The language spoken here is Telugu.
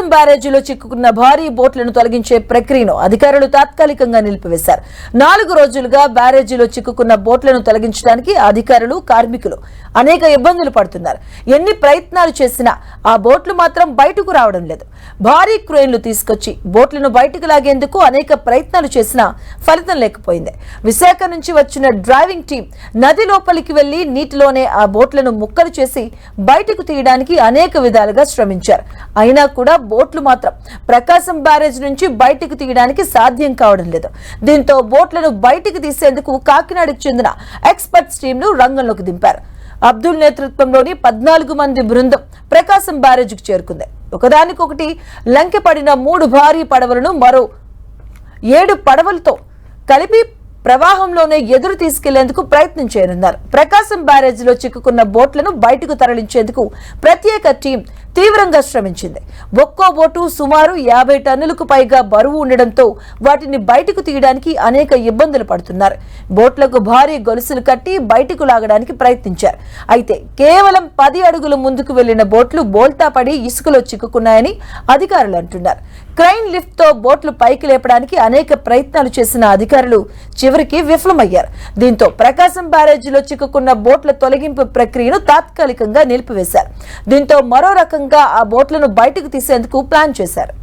ప్రకాశం బ్యారేజీలో చిక్కుకున్న భారీ బోట్లను తొలగించే ప్రక్రియను అధికారులు తాత్కాలికంగా నిలిపివేశారు. 4 రోజులుగా బ్యారేజీలో చిక్కుకున్న బోట్లను తొలగించడానికి అధికారులు, కార్మికులు అనేక ఇబ్బందులు పడుతున్నారు. ఎన్ని ప్రయత్నాలు చేసినా ఆ బోట్లు మాత్రం బయటకు రావడం లేదు. భారీ క్రేన్లు తీసుకొచ్చి బోట్లను బయటకు లాగేందుకు అనేక ప్రయత్నాలు చేసినా ఫలితం లేకపోయింది. విశాఖ నుంచి వచ్చిన డ్రైవింగ్ టీం నది లోపలికి వెళ్లి నీటిలోనే ఆ బోట్లను ముక్కలు చేసి బయటకు తీయడానికి అనేక విధాలుగా శ్రమించారు. అయినా కూడా బోట్లు మాత్రం ప్రకాశం బ్యారేజ్ నుంచి బయటకు తీయడానికి సాధ్యం కావడం లేదు. దీంతో బోట్లను బయటకు తీసేందుకు కాకినాడకు చెందిన ఎక్స్పర్ట్స్ టీంను రంగంలోకి దింపారు. అబ్దుల్ నేతృత్వంలోని 14 మంది బృందం ప్రకాశం బ్యారేజ్కు చేరుకుంది. ఒకదానికొకటి లంకెపడిన 3 భారీ పడవలను మరో 7 పడవలతో కలిపి ప్రవాహంలోనే ఎదురు తీసుకెళ్లేందుకు ప్రయత్నం చేయనున్నారు. ప్రకాశం బ్యారేజీలో చిక్కుకున్న బోట్లను బయటకు తరలించేందుకు ప్రత్యేక టీం తీవ్రంగా శ్రమించింది. ఒక్కో బోటు సుమారు 50 టన్నులకు పైగా బరువు ఉండడంతో వాటిని బయటకు తీయడానికి అనేక ఇబ్బందులు పడుతున్నారు. బోట్లకు భారీ గొలుసులు కట్టి బయటకు లాగడానికి ప్రయత్నించారు. అయితే కేవలం 10 అడుగులు ముందుకు వెళ్లిన బోట్లు బోల్తా పడి ఇసుకలో చిక్కుకున్నాయని అధికారులు అంటున్నారు. క్రైన్ లిఫ్ట్ తో బోట్లు పైకి లేపడానికి అనేక ప్రయత్నాలు చేసిన అధికారులు చివరికి విఫలమయ్యారు. దీంతో ప్రకాశం బ్యారేజీలో చిక్కుకున్న బోట్ల తొలగింపు ప్రక్రియను తాత్కాలికంగా నిలిపివేశారు. దీంతో మరో రకంగా ఆ బోట్లను బయటకు తీసేందుకు ప్లాన్ చేశారు.